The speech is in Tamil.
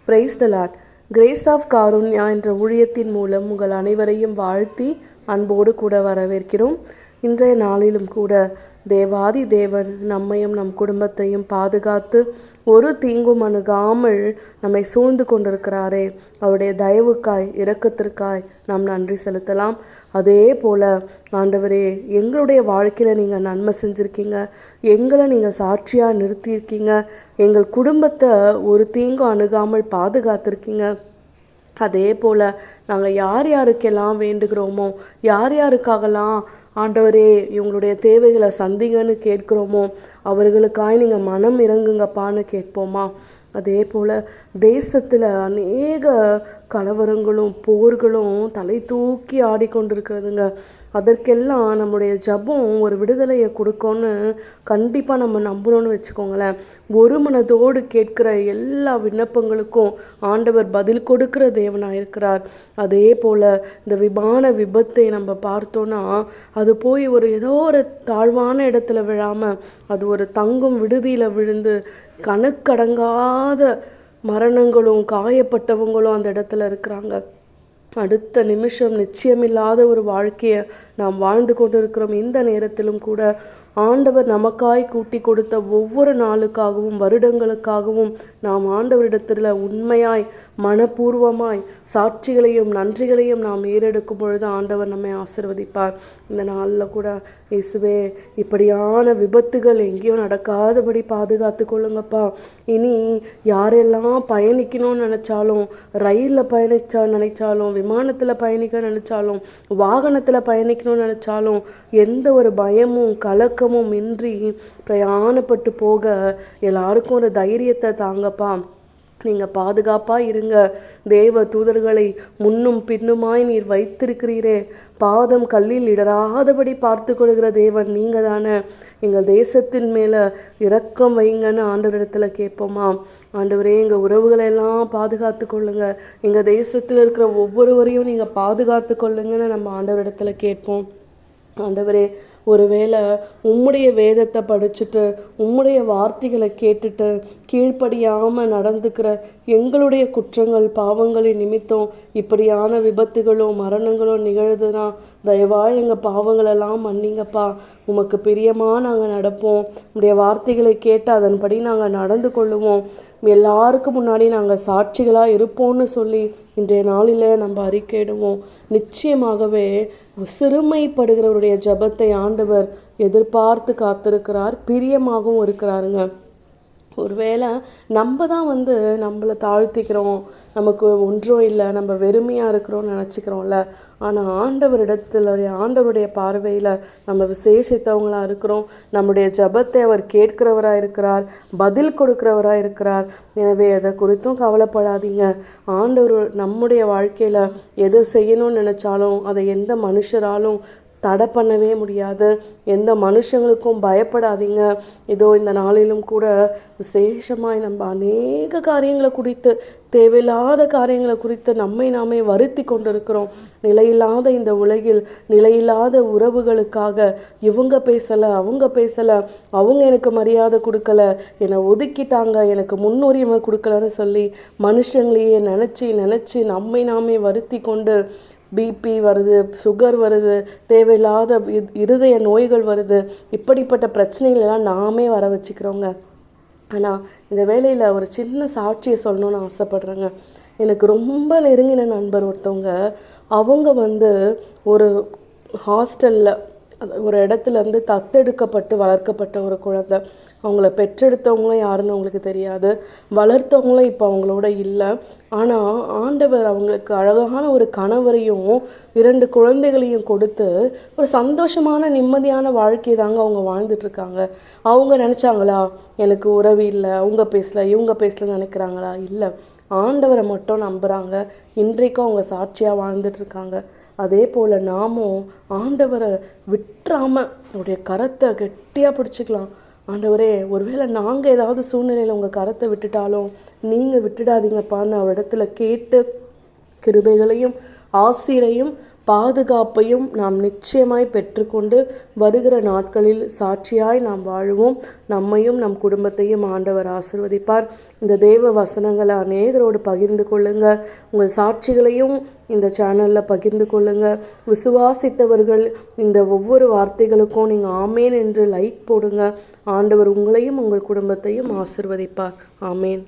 Price the lord. Grace of Karunya என்ற ஊழியத்தின் மூலம் உங்கள் அனைவரையும் வாழ்த்தி அன்போடு கூட வரவேற்கிறோம். இன்றைய நாளிலும் கூட தேவாதி தேவன் நம்மையும் நம் குடும்பத்தையும் பாதுகாத்து ஒரு தீங்கும் அணுகாமல் நம்மை சூழ்ந்து கொண்டிருக்கிறாரே, அவருடைய தயவுக்காய் இரக்கத்திற்காய் நாம் நன்றி செலுத்தலாம். அதே போல் ஆண்டவரே, எங்களுடைய வாழ்க்கையில் நீங்கள் நன்மை செஞ்சுருக்கீங்க, எங்களை நீங்கள் சாட்சியாக நிறுத்தியிருக்கீங்க, எங்கள் குடும்பத்தை ஒரு தீங்கும் அணுகாமல் பாதுகாத்திருக்கீங்க. அதே போல் நாங்கள் யார் யாருக்கெல்லாம் வேண்டுகிறோமோ, யார் யாருக்காகலாம் ஆண்டவரே இவங்களுடைய தேவைகளை சந்திங்கன்னு கேட்குறோமோ, அவர்களுக்காய் நீங்கள் மனம் இறங்குங்கப்பான்னு கேட்போமா? அதே போல் தேசத்தில் அநேக கலவரங்களும் போர்களும் தலை தூக்கி ஆடிக்கொண்டிருக்கிறதுங்க. அதற்கெல்லாம் நம்முடைய ஜபம் ஒரு விடுதலையை கொடுக்கோன்னு கண்டிப்பாக நம்ம நம்பணும்னு வச்சுக்கோங்களேன். ஒரு மனதோடு கேட்குற எல்லா விண்ணப்பங்களுக்கும் ஆண்டவர் பதில் கொடுக்குற தேவனாக இருக்கிறார். அதே போல் இந்த விமான விபத்தை நம்ம பார்த்தோன்னா, அது போய் ஏதோ ஒரு தாழ்வான இடத்துல விழாமல் அது ஒரு தங்கும் விடுதியில் விழுந்து கணக்கடங்காத மரணங்களும் காயப்பட்டவங்களும் அந்த இடத்துல இருக்கிறாங்க. அடுத்த நிமிஷம் நிச்சயமில்லாத ஒரு வாழ்க்கையை நாம் வாழ்ந்து கொண்டு இருக்கிறோம். இந்த நேரத்திலும் கூட ஆண்டவர் நமக்காய் கூட்டி கொடுத்த ஒவ்வொரு நாளுக்காகவும் வருடங்களுக்காகவும் நாம் ஆண்டவரிடத்தில் உண்மையாய் மனப்பூர்வமாய் சாட்சிகளையும் நன்றிகளையும் நாம் ஏறெடுக்கும் பொழுது ஆண்டவர் நம்மை ஆசீர்வதிப்பார். இந்த நாளில் கூட இயேசுவே, இப்படியான விபத்துகள் எங்கேயும் நடக்காதபடி பாதுகாத்து கொள்ளுங்கப்பா. இனி யாரெல்லாம் பயணிக்கணும்னு நினச்சாலும், ரயிலில் நினைச்சாலும், விமானத்தில் பயணிக்க நினச்சாலும், வாகனத்தில் பயணிக்கணும்னு நினச்சாலும் எந்த ஒரு பயமும் கலக்கமும் இன்றி பிரயாணப்பட்டு போக எல்லாருக்கும் ஒரு தைரியத்தை தாங்கப்பா. நீங்கள் பாதுகாப்பாக இருங்க. தேவ தூதர்களை முன்னும் பின்னுமாய் நீர் வைத்திருக்கிறீரே, பாதம் கல்லில் இடராதபடி பார்த்து கொள்கிற தேவன் நீங்கள் தானே. எங்கள் தேசத்தின் மேலே இரக்கம் வைங்கன்னு ஆண்டவரிடத்தில் கேட்போமா? ஆண்டவரே, எங்கள் உறவுகளை எல்லாம் பாதுகாத்து கொள்ளுங்க, எங்கள் தேசத்தில் இருக்கிற ஒவ்வொருவரையும் நீங்கள் பாதுகாத்து கொள்ளுங்கன்னு நம்ம ஆண்டவரிடத்தில் கேட்போம். ஆண்டவரே, ஒருவேளை உம்முடைய வேதத்தை படிச்சுட்டு உம்முடைய வார்த்தைகளை கேட்டுட்டு கீழ்ப்படியாமல் நடந்துக்கிற எங்களுடைய குற்றங்கள் பாவங்களின் நிமித்தம் இப்படியான விபத்துகளும் மரணங்களும் நிகழுதுன்னா தயவாய் எங்கள் பாவங்களெல்லாம் மன்னிங்கப்பா. உமக்கு பிரியமாக நாங்கள் நடப்போம். உடைய வார்த்தைகளை கேட்டு அதன்படி நாங்கள் நடந்து கொள்ளுவோம். எல்லாருக்கும் முன்னாடி நாங்கள் சாட்சிகளாக இருப்போம்னு சொல்லி இன்றைய நாளில் நம்ம அறிக்கையிடுவோம். நிச்சயமாகவே சிறுமைப்படுகிறவருடைய ஜபத்தை ஆண்டவர் எதிர்பார்த்து காத்திருக்கிறார், பிரியமாகவும் இருக்கிறாருங்க. ஒருவேளை நம்ம தான் நம்மளை தாழ்த்திக்கிறோம், நமக்கு ஒன்றும் இல்லை, நம்ம வெறுமையாக இருக்கிறோம்னு நினச்சிக்கிறோம்ல. ஆனால் ஆண்டவருடைய பார்வையில் நம்ம விசேஷித்தவங்களாக இருக்கிறோம். நம்முடைய ஜபத்தை அவர் கேட்கிறவராக இருக்கிறார், பதில் கொடுக்கிறவராக இருக்கிறார். எனவே எதை குறித்தும் கவலைப்படாதீங்க. ஆண்டவர் நம்முடைய வாழ்க்கையில் எது செய்யணும்னு நினச்சாலும் அதை எந்த மனுஷராலும் தடை பண்ணவே முடியாது. எந்த மனுஷங்களுக்கும் பயப்படாதீங்க. இதோ இந்த நாளிலும் கூட விசேஷமாய் நம்ம அநேக காரியங்களை குறித்து, தேவையில்லாத காரியங்களை குறித்து நம்மை நாமே வருத்தி கொண்டிருக்கிறோம். நிலையில்லாத இந்த உலகில் நிலையில்லாத உறவுகளுக்காக இவங்க பேசலை, அவங்க பேசலை, அவங்க எனக்கு மரியாதை கொடுக்கல, என்னை ஒதுக்கிட்டாங்க, எனக்கு முன்னுரிமை கொடுக்கலன்னு சொல்லி மனுஷங்களையே நினச்சி நம்மை நாமே வருத்தி கொண்டு பிபி வருது, சுகர் வருது, தேவையில்லாத இருதய நோய்கள் வருது. இப்படிப்பட்ட பிரச்சனைகள் எல்லாம் நாமே வர வச்சுக்கிறோங்க. ஆனால் இந்த வேலையில் ஒரு சின்ன சாட்சியை சொல்லணும்னு ஆசைப்பட்றேங்க. எனக்கு ரொம்ப நெருங்கின நண்பர் ஒருத்தவங்க, அவங்க ஒரு ஹாஸ்டலில் ஒரு இடத்துலேருந்து தத்தெடுக்கப்பட்டு வளர்க்கப்பட்ட ஒரு குழந்தை. அவங்கள பெற்றெடுத்தவங்களும் யாருன்னு அவங்களுக்கு தெரியாது, வளர்த்தவங்களும் இப்போ அவங்களோட இல்லை. ஆனால் ஆண்டவர் அவங்களுக்கு அழகான ஒரு கணவரையும் 2 குழந்தைகளையும் கொடுத்து ஒரு சந்தோஷமான நிம்மதியான வாழ்க்கை தாங்க அவங்க வாழ்ந்துட்டுருக்காங்க. அவங்க நினச்சாங்களா எனக்கு உறவு இல்லை, அவங்க பேசலை, இவங்க பேசலன்னு நினைக்கிறாங்களா? இல்லை, ஆண்டவரை மட்டும் நம்புகிறாங்க. இன்றைக்கும் அவங்க சாட்சியாக வாழ்ந்துட்டுருக்காங்க. அதே போல் நாமும் ஆண்டவரை விட்டுறாமல் அவருடைய கரத்தை கெட்டியாக பிடிச்சிக்கலாம். ஆண்டவரே, ஒருவேளை நாங்கள் ஏதாவது சூழ்நிலையில் உங்கள் கரத்தை விட்டுட்டாலும் நீங்கள் விட்டுடாதீங்கப்பான்னு அவரிடத்துல கேட்டு கிருபைகளையும் ஆசீரையும் பாதுகாப்பையும் நாம் நிச்சயமாய் பெற்றுக்கொண்டு வருகிற நாட்களில் சாட்சியாய் நாம் வாழுவோம். நம்மையும் நம் குடும்பத்தையும் ஆண்டவர் ஆசீர்வதிப்பார். இந்த தேவ வசனங்களை அநேகரோடு பகிர்ந்து கொள்ளுங்க. உங்கள் சாட்சிகளையும் இந்த சேனலில் பகிர்ந்து கொள்ளுங்க. விசுவாசித்தவர்கள் இந்த ஒவ்வொரு வார்த்தைகளுக்கும் நீங்கள் ஆமேன் என்று லைக் போடுங்க. ஆண்டவர் உங்களையும் உங்கள் குடும்பத்தையும் ஆசீர்வதிப்பார். ஆமேன்.